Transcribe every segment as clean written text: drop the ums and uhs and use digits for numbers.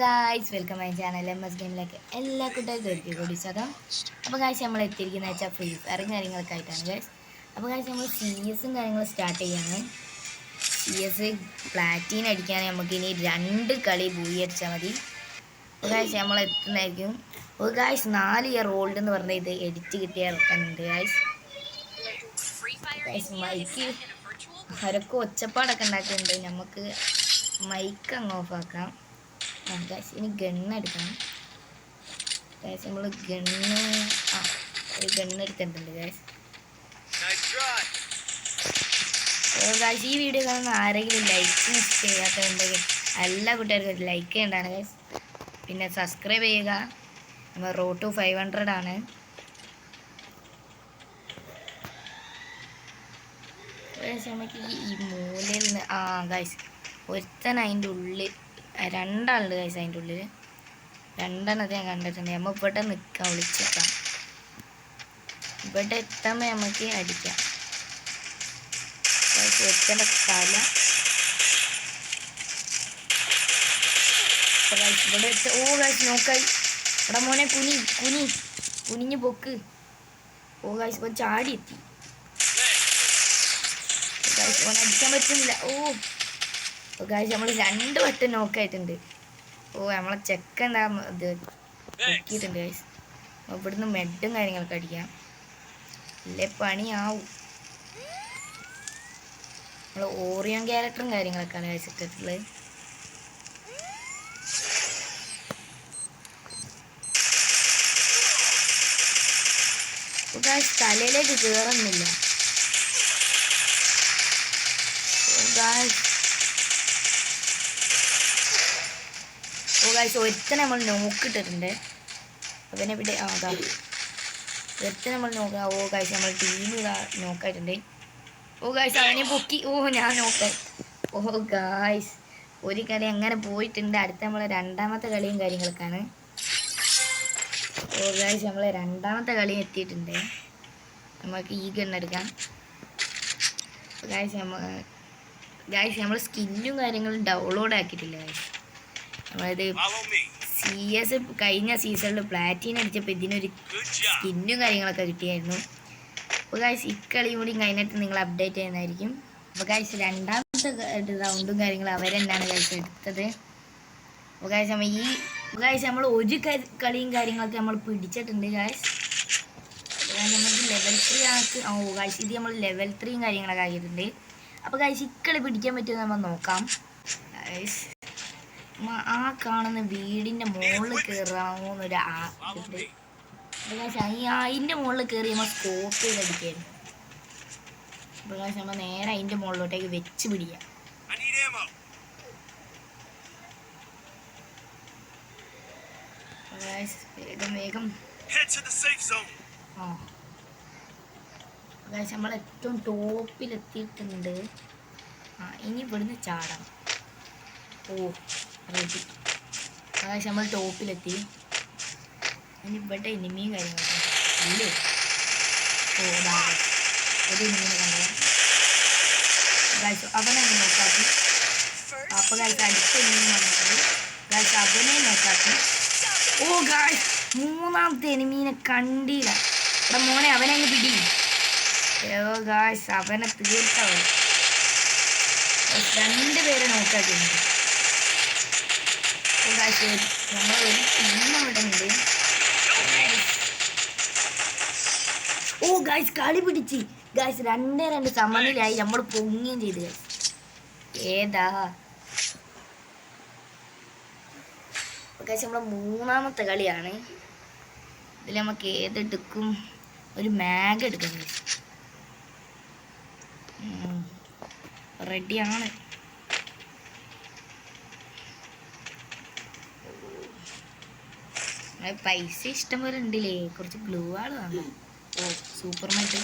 Guys welcome my channel MS ഗെയിമിലേക്ക് എല്ലാ കൂട്ടുകാർക്കും ഒരിക്കൽ കൂടി സ്വാഗതം. അപ്പോൾ ഗായ്സ് നമ്മൾ എത്തിയിരിക്കുന്നത് വെച്ചാൽ ഫ്രീ ഫയറും കാര്യങ്ങളൊക്കെ ആയിട്ടാണ് ഗായ്സ്. അപ്പോൾ ഗായ്സ് നമ്മൾ CS കാര്യങ്ങളും സ്റ്റാർട്ട് ചെയ്യാണ്. CS പ്ലാറ്റീൻ അടിക്കാൻ നമുക്കിനി 2 കളി ബൂയി അടിച്ചാൽ മതി. അപ്പോൾ ഗായ്സ് നമ്മൾ എത്തുന്നതായിരിക്കും. അപ്പോൾ ഗായ്സ് 4 ഇയർ ഓൾഡ് എന്ന് പറഞ്ഞ ഇത് എഡിറ്റ് കിട്ടിയ ഇറക്കാനുണ്ട് ഗായ്സ്. മൈക്ക് അവരൊക്കെ ഒച്ചപ്പാടൊക്കെ ഉണ്ടാക്കുന്നുണ്ട്. നമുക്ക് മൈക്ക് അങ്ങ് ഓഫാക്കാം. ഗായ്സ് ഇനി ഗണ്ണ് എടുക്കണം. ഗായ്സ് നമ്മൾ ഒരു ഗണ്ണ് എടുത്തിട്ടുണ്ട് ഗായ്സ്. ഗായ്സ് ഈ വീഡിയോ കാണുന്ന ആരെങ്കിലും ലൈക്ക് ചെയ്യാത്തതുണ്ടെങ്കിൽ എല്ലാ കൂട്ടുകാർക്കും ലൈക്ക് ചെയ്യേണ്ടതാണ് ഗായ്സ്. പിന്നെ സബ്സ്ക്രൈബ് ചെയ്യുക. നമ്മൾ റോഡ് ടു 500 ആണ്. നമുക്ക് ഈ മൂലയിൽ നിന്ന് ഗായ്സ് ഒരുത്തൻ അതിൻ്റെ ഉള്ളിൽ 2 ആളുണ്ട് ഗായ്സ്. അതിൻ്റെ ഉള്ളിൽ 2 എണ്ണത്തെ ഞാൻ കണ്ടിട്ടുണ്ട്. നമ്മൾ ഇവിടെ നിൽക്കാം, വിളിച്ചേക്കാം. ഇവിടെ എത്തുമ്പോൾ നമുക്ക് അടിക്കാം. ഒരുത്തൻ്റെ തല ഇവിടെ ഗായ്സ് നോക്കായി. ഇവിടെ മോനെ കുനിഞ്ഞ് പൊക്ക്. ഗായ്സ് ഇപ്പം ചാടി എത്തി. ഗായ്സ് മോനെ അടിക്കാൻ പറ്റുന്നില്ല. ഗായ്സ് നമ്മൾ 2 വട്ടം നോക്കായിട്ടുണ്ട്. നമ്മളെ ചെക്ക എന്താ ഇത് നോക്കിയിട്ടുണ്ട് ഗായ്സ്. ഇവിടുന്ന് മെഡും കാര്യങ്ങളൊക്കെ അടിക്കാം. ഇല്ലേ പണിയാവും. നമ്മൾ ഓറിയോൺ ക്യാരക്ടറും കാര്യങ്ങളൊക്കെയാണ് ഗായ്സ് ഇട്ടിട്ടുള്ളത്. ഗായ്സ് തലയിലേക്ക് കയറുന്നില്ല. ഗായ്സ് ഒരുത്തനെ നമ്മൾ നോക്കിയിട്ടിട്ടുണ്ട്. അവനെ ഇവിടെ ഒരുത്തനെ നമ്മൾ നോക്കാം. ഗായ്സ് നമ്മൾ ടീം നോക്കായിട്ടുണ്ട്. ഗായ്സ് അവനെ പൊക്കി. ഞാൻ നോക്കാം. ഗായ്സ് ഒരു കളി അങ്ങനെ പോയിട്ടുണ്ട്. അടുത്ത നമ്മളെ 2ാമത്തെ കളിയും കാര്യങ്ങളൊക്കെയാണ്. ഗായ്സ് നമ്മൾ 2ാമത്തെ കളിയും എത്തിയിട്ടുണ്ട്. നമുക്ക് ഈ ഗണ്ണെടുക്കാം. ഗായ്സ് നമ്മൾ സ്കിന്നും കാര്യങ്ങളും ഡൗൺലോഡ് ആക്കിയിട്ടില്ല ഗായ്സ്. നമ്മളത് CS കഴിഞ്ഞ സീസണിൽ പ്ലാറ്റീൻ അടിച്ചപ്പോൾ ഇതിനൊരു സ്കിന്നും കാര്യങ്ങളൊക്കെ കിട്ടിയായിരുന്നു. അപ്പോൾ ഗായ്സ് ഇക്കളിയും കൂടി കഴിഞ്ഞിട്ട് നിങ്ങൾ അപ്ഡേറ്റ് ചെയ്യുന്നതായിരിക്കും. അപ്പോൾ ഗായ്സ് 2ാമത്തെ റൗണ്ടും കാര്യങ്ങളും അവരെന്നാണ് ഗായ്സ് എടുത്തത്. അപ്പോൾ ഗായ്സ് നമ്മൾ ഒരു കളിയും കാര്യങ്ങളൊക്കെ നമ്മൾ പിടിച്ചിട്ടുണ്ട് ഗായ്സ്. നമുക്ക് ലെവൽ 3 ആക്കി. ഗായ്സ് ഇത് നമ്മൾ ലെവൽ 3 കാര്യങ്ങളൊക്കെ ആക്കിയിട്ടുണ്ട്. അപ്പോൾ ഗായ്സ് ഇക്കളി പിടിക്കാൻ പറ്റുമെന്ന് നമ്മൾ നോക്കാം. ഗായ്സ് കാണുന്ന വീടിൻ്റെ മുകളിൽ കയറാമോന്നൊരു ഇതുണ്ട്. അതിൻ്റെ മുകളിൽ കയറി നമ്മൾ സ്കോപ്പ് ചെയ്ത് അടിക്കായിരുന്നു. അപ്പോൾ നമ്മൾ നേരെ അതിൻ്റെ മുകളിലോട്ടേക്ക് വെച്ച് പിടിക്കാം. വേഗം നമ്മൾ ഏറ്റവും ടോപ്പിലെത്തിയിട്ടുണ്ട്. ഇനി ഇവിടുന്ന് ചാടാം. റെഡി. നമ്മൾ ടോപ്പിലെത്തി. ഇനി ഇവിടെ എനിമിയും കാര്യങ്ങളൊക്കെ ഇല്ലേ. ഒരു എനിമീനെ കണ്ടത് ഗായ്സ്. അവനെ നോക്കാക്കി. അപ്പോൾ ഗായ്സ് അടുത്ത എനിമി വന്നിട്ടുണ്ട് ഗായ്സ്. അവനെ നോക്കാക്കി. ഗായ്സ് 3ാമത്തെ എനിമീനെ കണ്ടില്ല. ഇവിടെ മോനെ അവനെ അങ്ങ് പിടി. ഗായ്സ് അവനെ തീർത്തവൻ. 2 പേരെ നോക്കാക്കിയിട്ടുണ്ട്. നമ്മളൊരു ടീം അവിടെ ഉണ്ട്. ഗായ്സ് കളി പിടിച്ച് ഗായ്സ് 2-2 സമനിലായി. നമ്മൾ പൊങ്ങുകയും ചെയ്ത് ഗായ്സ്. ഗായ്സ് നമ്മളെ 3ാമത്തെ കളിയാണ്. ഇതിൽ നമുക്ക് ഏതെടുക്കും? ഒരു മാഗ് എടുക്കാം ഗായ്സ്. റെഡിയാണ്. പൈസ ഇഷ്ടം പോലെ ഉണ്ടല്ലേ. കുറച്ച് ഗ്ലൂ ആൾ വേണം. സൂപ്പർ മാറ്റ്.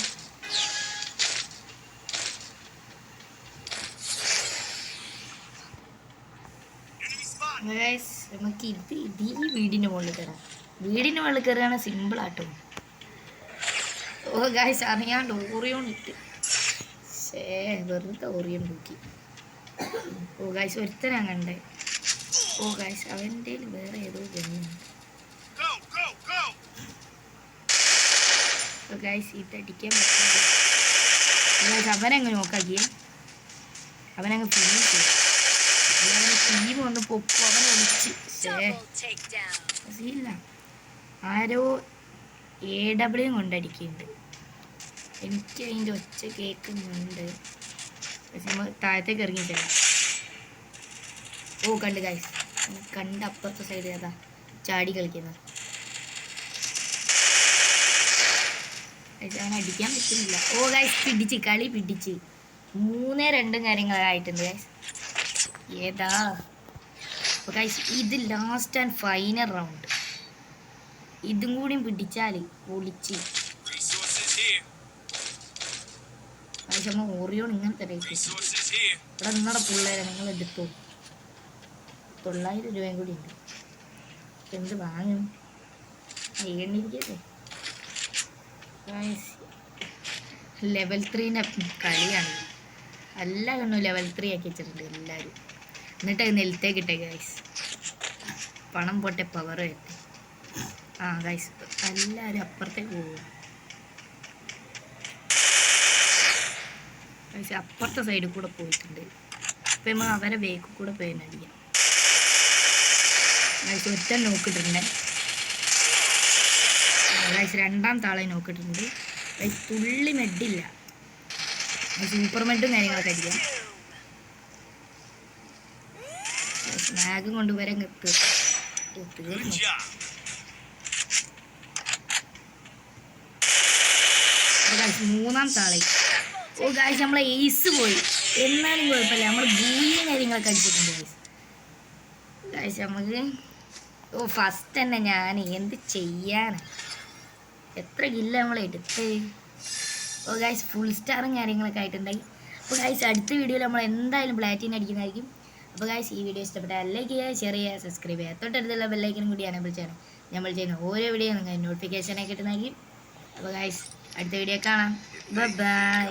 നമുക്ക് ഈ വീടിൻ്റെ മുകളിൽ കയറാം. വീടിൻ്റെ മുകളിൽ കയറുകയാണ് സിമ്പിളാട്ടോ. ഗായ്സ് അറിയാണ്ട് ഓറിയോൺ ഇട്ട് വെറുതെ ഓറിയോൺ നോക്കി. ഗായ്സ് ഒരുത്തനാ കണ്ടേ. ഓ ഗൈസ് അവൻ്റെ വേറെ ഏതോ ഗണ്ണുണ്ട്. ഗൈസ് ഇതടിക്കാൻ പറ്റുന്നത് അവനങ്ങ് നോക്കാക്കിയേ, അവനങ്ങ് ഫിനിഷ് ചെയ്യും. അവനെ ടീം വന്ന് പൊക്കും, അവനെ ഒളിച്ച് ഇല്ല ആരോ AW കൊണ്ടടിക്കുന്നുണ്ട്. എനിക്ക് അതിൻ്റെ ഒച്ച കേൾക്കുന്നുണ്ട്. താഴത്തേക്ക് ഇറങ്ങിയിട്ടില്ല. ഓ കണ്ട് ഗൈസ്, കണ്ട് അപ്പുറത്തെ സൈഡ് ഏതാ ചാടി കളിക്കുന്നത്. അവനെ അടിക്കാൻ പറ്റുന്നില്ല. ഓ ഗൈസ് പിടിച്ച് കളി പിടിച്ച് 3-2 കാര്യങ്ങളായിട്ടുണ്ട് ഗൈസ്. ഏതാ ഗൈസ് ഇത് ലാസ്റ്റ് ആൻഡ് ഫൈനൽ റൗണ്ട്. ഇതും കൂടിയും പിടിച്ചാൽ പൊളിച്ച്. ഗൈസ് ഓറിയോൺ ഇങ്ങനത്തെ ഇവിടെ നിങ്ങളുടെ പിള്ളേരെ നിങ്ങൾ എടുത്തോ. 900 രൂപയും കൂടി ഉണ്ട്. എന്ത് വാങ്ങും എണ്ണിരിക്കല്ലേ. ലെവൽ 3 കളിയാണ്. എല്ലാ കണ്ണും ലെവൽ 3 ആക്കി വെച്ചിട്ടുണ്ട് എല്ലാവരും. എന്നിട്ട് അത് നെലത്തേക്ക് ഇട്ടേ ഗൈസ്. പണം പോട്ടെ പവർ വരട്ടെ. ആ ഗൈസ് എല്ലാവരും അപ്പുറത്തേക്ക് പോകും. ഗൈസ് അപ്പുറത്തെ സൈഡിൽ കൂടെ പോയിട്ടുണ്ട്. ഇപ്പം നമ്മൾ അവരെ വേക്കിൽ കൂടെ പോയി അടിക്കാം. ഗൈസ് ഒറ്റ നോക്കിയിട്ടുണ്ട്. ഗൈസ് രണ്ടാമത്തെ ആളെ നോക്കിയിട്ടുണ്ട്. ഗൈസ് തുള്ളി മെഡില്ല. സൂപ്പർ മെഡും കാര്യങ്ങളൊക്കെ അടിക്കാം. സ്നാഗും കൊണ്ടുവരാൻ തീർന്നു. മൂന്നാമത്തെ ആളെ ഓ ഗൈസ് നമ്മളെ എയ്സ് പോയി. എന്നാലും കുഴപ്പമില്ല, നമ്മൾ ബൂയും കാര്യങ്ങളൊക്കെ അടിച്ചിട്ടുണ്ട് ഗൈസ്. ഗൈസ് നമുക്ക് ഓ ഫസ്റ്റ് തന്നെ ഞാൻ എന്ത് ചെയ്യാനാണ്, എത്ര കില്ല നമ്മൾ എടുത്ത്. ഓ ഗൈസ് ഫുൾ സ്റ്റാറും കാര്യങ്ങളൊക്കെ ആയിട്ടുണ്ടായി. അപ്പോൾ ഗൈസ് അടുത്ത വീഡിയോയിൽ നമ്മൾ എന്തായാലും പ്ലാറ്റിനം അടിക്കുന്നതായിരിക്കും. അപ്പോൾ ഗൈസ് ഈ വീഡിയോ ഇഷ്ടപ്പെട്ടാൽ ലൈക്ക് ചെയ്യുക, ഷെയർ ചെയ്യുക, സബ്സ്ക്രൈബ് ചെയ്യുക. തൊട്ടടുത്തുള്ള ബെല്ലൈക്കനും കൂടി എനേബിൾ ചെയ്യണം. നമ്മൾ ചെയ്യുന്ന ഓരോ വീഡിയോ നിങ്ങൾക്ക് നോട്ടിഫിക്കേഷനായി കിട്ടുന്നതായിരിക്കും. അപ്പോൾ ഗൈസ് അടുത്ത വീഡിയോ കാണാം. ബൈ.